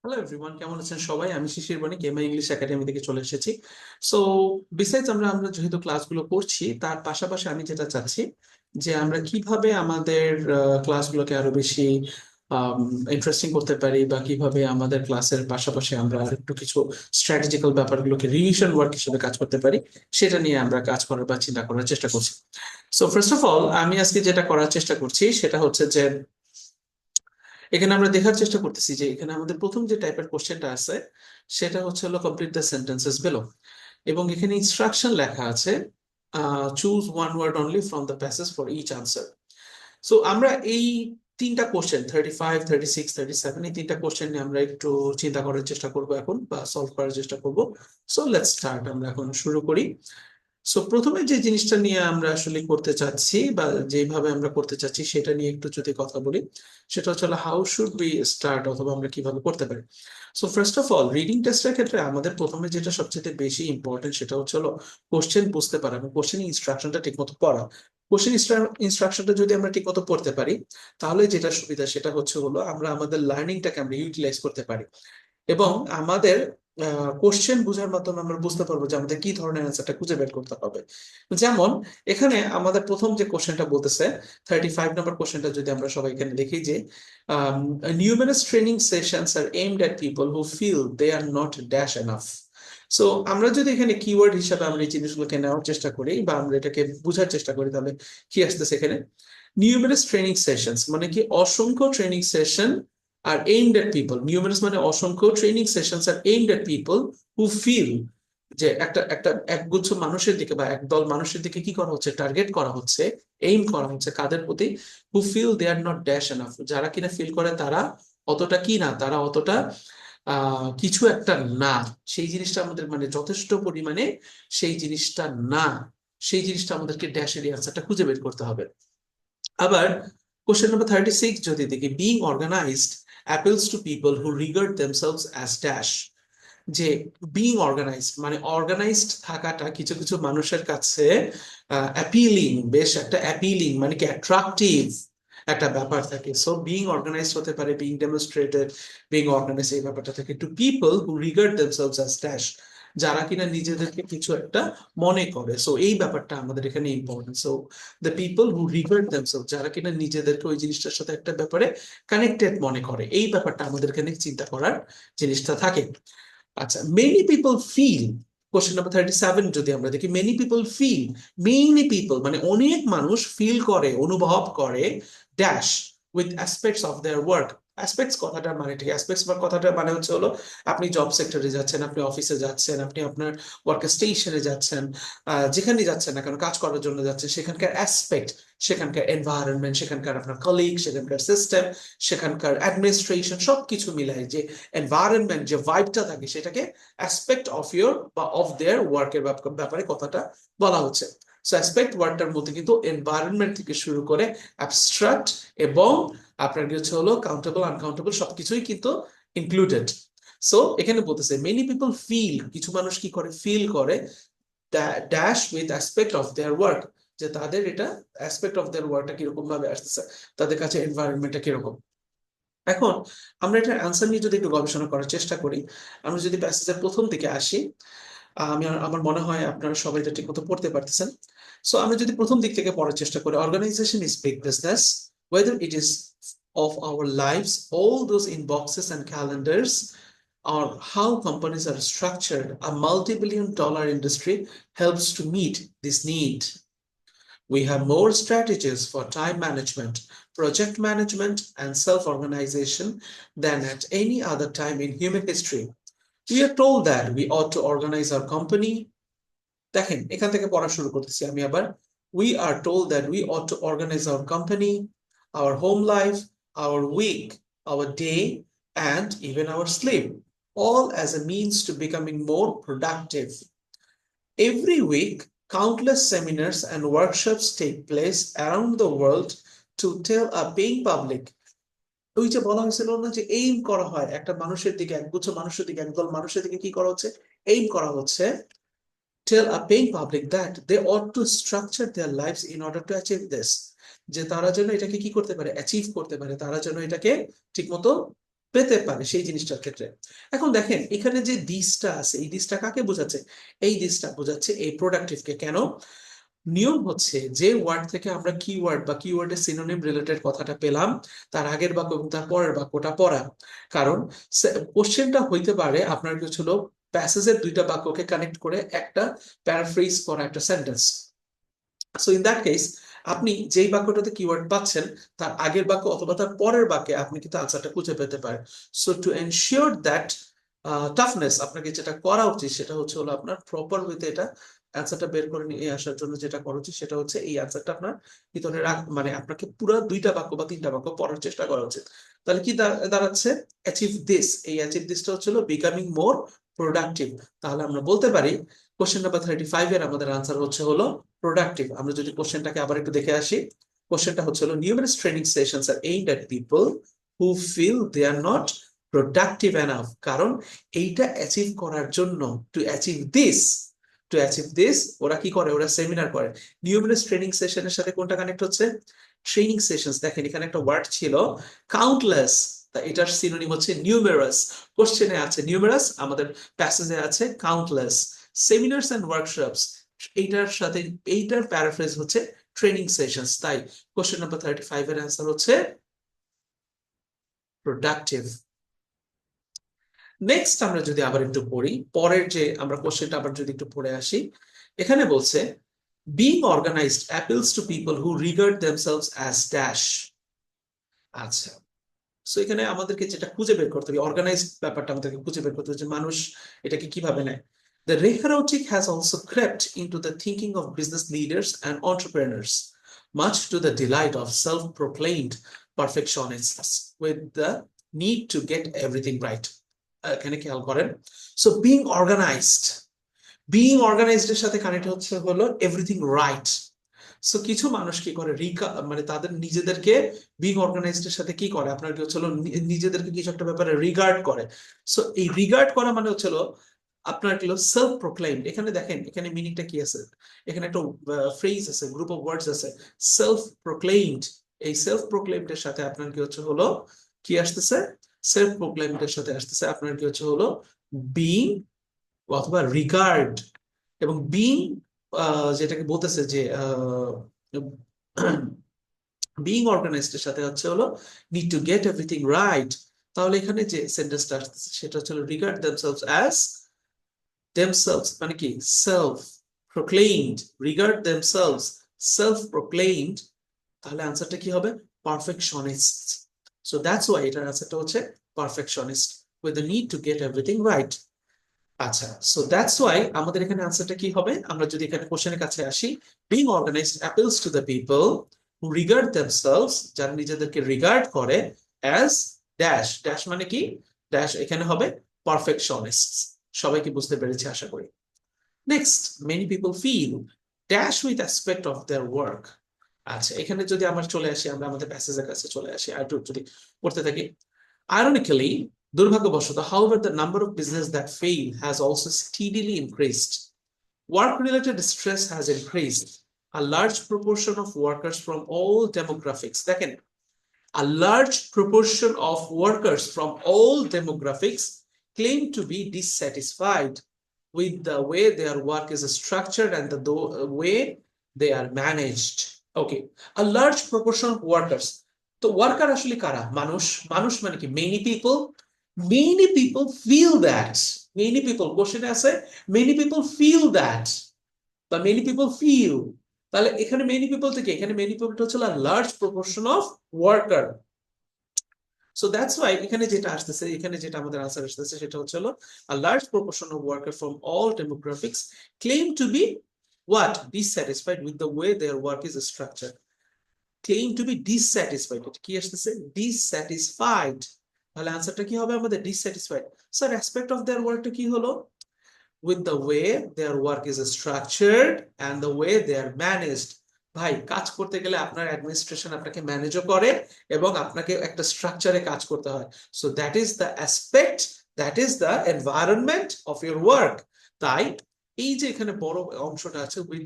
Hello everyone, কেমন আছেন সবাই? আমি শিশির বণিক এমআই ইংলিশ একাডেমি থেকে চলে এসেছি। সো বিসাইডস আমরা যেহেতু ক্লাসগুলো করছি, তার পাশাপাশি আমি যেটা চাচ্ছি যে আমরা কিভাবে আমাদের ক্লাসগুলোকে আরো বেশি ইন্টারেস্টিং করতে পারি, বা কিভাবে আমাদের ক্লাসের পাশাপাশি আমরা একটু কিছু স্ট্র্যাটেজিক্যাল ব্যাপারগুলোকে রিভিশন ওয়ার্ক হিসেবে কাজ করতে পারি, সেটা নিয়ে আমরা কাজ করার বা চিন্তা করার চেষ্টা করছি। সো ফার্স্ট অফ অল, আমি আজকে যেটা করার চেষ্টা করছি সেটা হচ্ছে যে এখানে আমরা দেখার চেষ্টা করতেছি যে এখানে আমাদের প্রথম যে টাইপের কোশ্চেনটা আছে সেটা হচ্ছে হলো কমপ্লিট দ্য সেন্টেন্সেস বিলো, এবং এখানে ইনস্ট্রাকশন লেখা আছে choose one word only from the passage for each answer. So আমরা এই তিনটা কোশ্চেন 35, 36, 37, এই তিনটা কোশ্চেন নিয়ে আমরা একটু চিন্তা করার চেষ্টা করব এখন, বা সলভ করার চেষ্টা করব। সো লেটস স্টার্ট, আমরা এখন শুরু করি। সো প্রথমে যে জিনিসটা নিয়ে আমরা আসলে করতে চাচ্ছি, বা যেভাবে আমরা করতে চাচ্ছি সেটা নিয়ে একটু যদি কথা বলি, সেটা হচ্ছে হাউ শুড বি স্টার্ট, অথবা আমরা কিভাবে করতে পারি। So first of all, reading টেস্টের ক্ষেত্রে আমাদের প্রথমে যেটা সবচেয়ে বেশি ইম্পর্টেন্ট সেটা হচ্ছে কোশ্চেন বুঝতে পারা এবং কোশ্চেন ইনস্ট্রাকশনটা ঠিক মতো পড়া। কোশ্চেন ইনস্ট্রাকশনটা যদি আমরা ঠিক মতো পড়তে পারি, তাহলে যেটা সুবিধা সেটা হচ্ছে আমরা আমাদের লার্নিংটাকে আমরা ইউটিলাইজ করতে পারি, এবং আমাদের কোশ্চেন বোঝার মাধ্যমে আমরা বুঝতে পারবো যে আমাদের কি ধরনের অ্যান্সারটা খুঁজে বের করতে হবে। যেমন এখানে আমাদের প্রথম যে কোশ্চেনটা বলতেছে, 35 নম্বর কোশ্চেনটা যদি আমরা সবাই এখানে দেখি যে numerous training sessions are aimed at people who feel they are not dash enough. So আমরা যদি এখানে কিওয়ার্ড হিসাবে আমরা এই জিনিসগুলোকে নেওয়ার চেষ্টা করি, বা আমরা এটাকে বোঝার চেষ্টা করি, তাহলে কি আসতেছে এখানে? নিউমেরাস ট্রেনিং সেশনস মানে কি? অসংখ্য training session are aimed at people, numerous মানে অসংখ্য training sessions are aimed at people who feel, যে একটা একটা একগুচ্ছ মানুষের দিকে বা একদল মানুষের দিকে কি করা হচ্ছে, টার্গেট করা হচ্ছে, এইম করা হচ্ছে কাদের প্রতি? Who feel they are not dash enough, যারা কিনা ফিল করে তারা অতটা কি না, তারা অতটা কিছু একটা না, সেই জিনিসটা আমাদের মানে যথেষ্ট পরিমাণে সেই জিনিসটা না, সেই জিনিসটা আমাদেরকে ড্যাশের আনসারটা খুঁজে বের করতে হবে। আবার কোশ্চেন নাম্বার 36 যদি দেখি, being organised appeals to people who regard themselves as dash, যে বিং অর্গানাইজড মানে অর্গানাইজড থাকাটা কিছু কিছু মানুষের কাছে অ্যাপিলিং, বেশ একটা অ্যাপিলিং মানে কি অ্যাট্রাকটিভ একটা ব্যাপার থাকে। সো বিং অর্গানাইজড হতে পারে, বিং ডেমনস্ট্রেটেড, বিং অর্গানাইজড, এই ব্যাপারটা থাকে। To people who regard themselves as dash, যারা কিনা নিজেদেরকে কিছু একটা মনে করে। সো এই ব্যাপারটা আমাদের এখানে important. So the people who regard themselves, যারা কিনা নিজেদেরকে ওই জিনিসটার সাথে একটা ব্যাপারে কানেক্টেড মনে করে, এই ব্যাপারটা আমাদের এখানে চিন্তা করার জিনিসটা থাকে। আচ্ছা, many people feel, question number 37 যদি আমরা দেখি, many people feel, many people মানে অনেক মানুষ ফিল করে, অনুভব করে, dash with aspects of their work. Aspects কথাটা মানে ঠিক, অ্যাসপেক্টস বা কথাটা মানে হচ্ছে আপনি জব সেক্টরে যাচ্ছেন, আপনি অফিসে যাচ্ছেন, আপনি আপনার ওয়ার্ক স্টেশনে যাচ্ছেন, যেখানে যাচ্ছেন না কেন, কাজ করার জন্য যাচ্ছেন, সেখানকার অ্যাসপেক্ট, সেখানকার এনভায়রনমেন্ট, সেখানকার আপনার কলিগ, সেখানকার সিস্টেম, সেখানকার অ্যাডমিনিস্ট্রেশন, সবকিছু মিলাই যে এনভায়রনমেন্ট, যে ভাইবটা থাকে, সেটাকে অ্যাসপেক্ট অফ ইউর বা অফ দেয়ার ওয়ার্কের ব্যাপারে কথাটা বলা হচ্ছে। সো অ্যাসপেক্ট ওয়ার্ডটার মধ্যে কিন্তু এনভায়রনমেন্ট থেকে শুরু করে অ্যাবস্ট্রাক্ট এবং আপনার কি হচ্ছে কাউন্টেবল, আনকাউন্টেবল সবকিছুই কিন্তু ইনক্লুডেড। সো এখানে বলতেছে মেনি পিপল ফিল, কিছু মানুষ কি করে, ফিল করে, dash with aspect of their work, যে তাদের এটা অ্যাসপেক্ট অফ দেয়ার ওয়ার্কটা কিরকম ভাবে আসতেছে, তাদের কাছে এনভায়রনমেন্টটা কিরকম। এখন আমরা এটা অ্যান্সার নিয়ে যদি একটু গবেষণা করার চেষ্টা করি, আমরা যদি প্যাসেজের প্রথম দিকে আসি, আমার মনে হয় আপনারা সবাই এটা ঠিক মতো পড়তে পারতেছেন। সো আমরা যদি প্রথম দিক থেকে পড়ার চেষ্টা করি, organisation is big business, whether it is of our lives, all those inboxes and calendars, or how companies are structured, a multi-billion dollar industry helps to meet this need. We have more strategies for time management, project management, and self-organization than at any other time in human history. We are told that we ought to organize our company. দেখেন এখান থেকে পড়া শুরু করতেছি আমি আবার। We are told that we ought to organize our company, our home life, our week, our day, and even our sleep, all as a means to becoming more productive. Every week, countless seminars and workshops take place around the world to tell a paying public. ওই যে বলা হয়েছিল না যে aim করা হয় একটা মানুষের দিকে, একগুচ্ছ মানুষের দিকে, একদল মানুষের দিকে, কি করা হচ্ছে, এইম করা হচ্ছে, tell a paying public that they ought to structure their lives in order to achieve this, যে তারা যেন এটাকে কি করতে পারে, অ্যাচিভ করতে পারে, তারা যেন এটাকে ঠিকমতো পেতে পারে সেই জিনিসটার ক্ষেত্রে। এখন দেখেন এখানে যে দিসটা আছে, এই দিসটা কাকে বোঝাচ্ছে? এই দিসটা বোঝাচ্ছে এই প্রোডাক্টিভকে। কেন? নিয়ম হচ্ছে যে ওয়ার্ড থেকে আমরা কিওয়ার্ড বা কিওয়ার্ডের সিনোনিম রিলেটেড কথাটা পেলাম, তার আগের বাক্য এবং তার পরের বাক্যটা পড়া। কারণ কোশ্চেনটা হইতে পারে আপনার কিছু হলো প্যাসেজের দুইটা বাক্যকে কানেক্ট করে একটা প্যারাফ্রেজ করা একটা sentence. So in that case আপনি যেই বাক্যটাতে কিওয়ার্ড পাচ্ছেন তার আগের বাক্য অথবা তার পরের বাক্যে আপনি কিন্তু আনসারটা খুঁজে পেতে পারেন। So to ensure that toughness, আপনাকে যেটা করা উচিত সেটা হচ্ছে হলো আপনার প্রপার ওয়েতে এটা অ্যান্সারটা বের করে নিয়ে আসার জন্য যেটা করা উচিত সেটা হচ্ছে এই অ্যান্সারটা আপনার ভিতরে মানে আপনাকে পুরো দুইটা বাক্য বা তিনটা বাক্য পড়ার চেষ্টা করা উচিত। তাহলে কি দাঁড়াচ্ছে? অ্যাচিভ দিস, এই অ্যাচিভ দিসটা হচ্ছে হলো বিকামিং মোর প্রোডাক্টিভ। তাহলে আমরা বলতে পারি কোশ্চেন নাম্বার 35 এর আমাদের আনসার হচ্ছে হলো প্রোডাক্টিভ। আমরা যদি কোশ্চেনটাকে আবার একটু দেখে আসি, কোশ্চেনটা হচ্ছে হলো numerous training sessions are aimed at people who feel they are not productive enough. কারণ এইটা অ্যাচিভ করার জন্য, টু অ্যাচিভ দিস ওরা কি করে? ওরা সেমিনার করে। নিউমারাস ট্রেনিং সেশনের সাথে কোনটা কানেক্ট হচ্ছে? Training sessions. দেখেন এখানে একটা ওয়ার্ড ছিল কাউন্টলেস, এটার সিনোনিম হচ্ছে নিউমেরাস। কোশ্চেনে আছে নিউমেরাস, আমাদের প্যাসেজে আছে কাউন্টলেস। সেমিনার্স এন্ড ওয়ার্কশপস, এইটার সাথে এইটার প্যারাফ্রেজ হচ্ছে ট্রেনিং সেশনস। তাই কোশ্চেন নাম্বার 35 এর অ্যান্সার হচ্ছে প্রোডাক্টিভ। নেক্সট আমরা যদি আবার একটু পড়ি, পরের যে আমরা কোশ্চেনটা আবার যদি একটু পড়ে আসি, এখানে বলছে being organized appeals to people who regard themselves as dash। আচ্ছা, সো এখানে আমাদেরকে যেটা খুঁজে বের করতে হবে, অর্গানাইজড ব্যাপারটা আমাদেরকে খুঁজে বের করতে হবে যে মানুষ এটাকে কিভাবে নেয়। The rhetoric has also crept into the thinking of business leaders and entrepreneurs, much to the delight of self-proclaimed perfectionists with the need to get everything right। এখানে খেয়াল করেন, সো বিং অর্গানাইজড এর সাথে কানেক্ট হচ্ছে হলো everything right. So কিছু মানুষ কি করে, মানে তাদের নিজেদেরকে বিং অর্গানাইজড এর সাথে কি করে, আপনার কি হচ্ছে নিজেদেরকে কিছু একটা ব্যাপারে রিগার্ড করে। সো এই রিগার্ড করা মানে হচ্ছে আপনার কি সেলফ প্রোক্লেইমড। এখানে দেখেন এখানে মিনিংটা কি আছে, এখানে একটা ফ্রেজ আছে, গ্রুপ অফ ওয়ার্ডস আছে, সেলফ প্রোক্লেইমড। এই সেলফ প্রোক্লেইমড এর সাথে আপনার কি হচ্ছে হলো কি আসতেছে? সেলফ প্রোক্লেইমড এর সাথে আসতেছে আপনার কি হচ্ছে হলো বিং অথবা রিগার্ড। এবং বিং যেটাকে বলতেছে যে বিং অর্গানাইজড এর সাথে হচ্ছে হলো need to get everything right. তাহলে এখানে যে সেন্টেন্সটা আসতেছে সেটা হচ্ছে রিগার্ড দেমসেলভস অ্যাজ, দেমসেলভস মানে কি সেলফ প্রোক্লেইমড, রিগার্ড দেমসেলভস সেলফ প্রোক্লেইমড। তাহলে আনসারটা কি হবে? পারফেকশনিস্ট। সো দ্যাটস ওয়াই এটার আনসারটা হচ্ছে perfectionist with the need to get everything right. আচ্ছা, সো দ্যাটস ওয়াই আমাদের এখানে আনসারটা কি হবে? আমরা যদি এখানে কোশ্চেনের কাছে আসি, being organised appeals to the people who regard themselves, যারা নিজেদেরকে রিগার্ড করে, অ্যাজ ড্যাশ। ড্যাশ মানে কি? ড্যাশ এখানে হবে পারফেকশনিস্ট। সবাইকে বুঝতে পেরেছি আশা করি। Next, many people feel dash with aspect of their work. আচ্ছা, এখানে যদি আমরা চলে আসি, আমরা আমাদের প্যাসেজের কাছে চলে আসি আর যদি পড়তে থাকি। Ironically, দুর্ভাগ্যবশত, however, the number of businesses that fail has also steadily increased. Work-related stress has increased. A large proportion of workers from all demographics, দেখেন, a large proportion of workers from all demographics claim to be dissatisfied with the way their work is structured and the way they are managed. Okay, a large proportion of workers. তো worker আসলে কারা? মানুষ। মানুষ মানে কি? many people feel that, many people কোশ্চেনে আছে many people feel that বা many people feel। তাহলে এখানে many people থেকে এখানে many people হচ্ছে a large proportion of worker। So that's why এখানে যেটা আসতেছে, এখানে যেটা আমাদের আনসার আসতেছে সেটা হচ্ছে a large proportion of workers from all demographics claim to be what? Dissatisfied with the way their work is structured। claim to be dissatisfied, এটা কি আসতেছে? dissatisfied। তাহলে আনসারটা কি হবে আমাদের? dissatisfied। Sir aspect of their ওয়ার্কটা কি হলো? with the way their work is structured and the way they are managed। ভাই, কাজ করতে গেলে আপনার অ্যাডমিনিস্ট্রেশন আপনাকে ম্যানেজও করে এবং আপনাকে একটা স্ট্রাকচারে কাজ করতে হয়। So that is the aspect, that is the environment of your work. তাই এই যে এখানে বড় অংশটা আছে with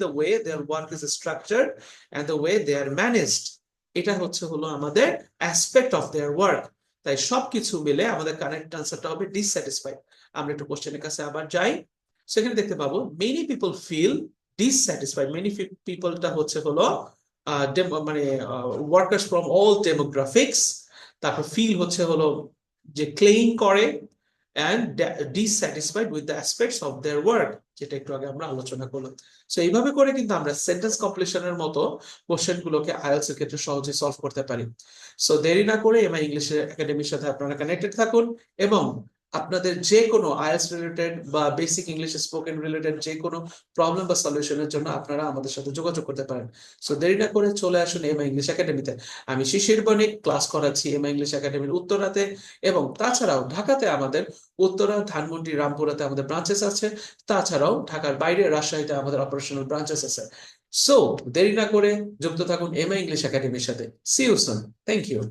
the way their work is structured and the way they are managed, এটা হচ্ছে হলো আমাদের অ্যাসপেক্ট অফ দেয়ার ওয়ার্ক। তাই সবকিছু মিলে আমাদের কারেক্ট আনসারটা হবে ডিসস্যাটিসফাইড। আমরা একটু কোশ্চেনের কাছে আবার যাই, সেখানে দেখতে পাবো many people feel dissatisfied. Many পিপলটা হচ্ছে হলো মানে ওয়ার্কার্স ফ্রম অল ডেমোগ্রাফিক্স। তারপর ফিল হচ্ছে হলো যে ক্লেইম করে, and dissatisfied with the aspects of their work, যেটা একটু আগে আমরা আলোচনা করলাম। সো এইভাবে করে কিন্তু আমরা সেন্টেন্স কমপ্লিশনের মতো কোশ্চেন গুলোকে আইএলটিএস এর ক্ষেত্রে সহজে সলভ করতে পারি। সো দেরি না করে এমআই ইংলিশ একাডেমির সাথে আপনারা কানেক্টেড থাকুন, এবং আপনাদের যে কোনো আইএলটিএস রিলেটেড বা বেসিক ইংলিশ স্পোকেন রিলেটেড যে কোনো প্রবলেম বা সলিউশনের জন্য আপনারা আমাদের সাথে যোগাযোগ করতে পারেন। সো দেরি না করে চলে আসুন এমআই ইংলিশ একাডেমিতে। আমি শিশির বণিক ক্লাস করাচ্ছি এমআই ইংলিশ একাডেমির উত্তরাতে, এবং তাছাড়াও ঢাকাতে আমাদের উত্তরা, ধানমন্ডি, রামপুরাতে আমাদের ব্রাঞ্চেস আছে। তাছাড়াও ঢাকার বাইরে রাজশাহীতে আমাদের অপারেশনাল ব্রাঞ্চেস আছে। সো দেরি না করে যুক্ত থাকুন এমআই ইংলিশ একাডেমির সাথে। See you soon. Thank you.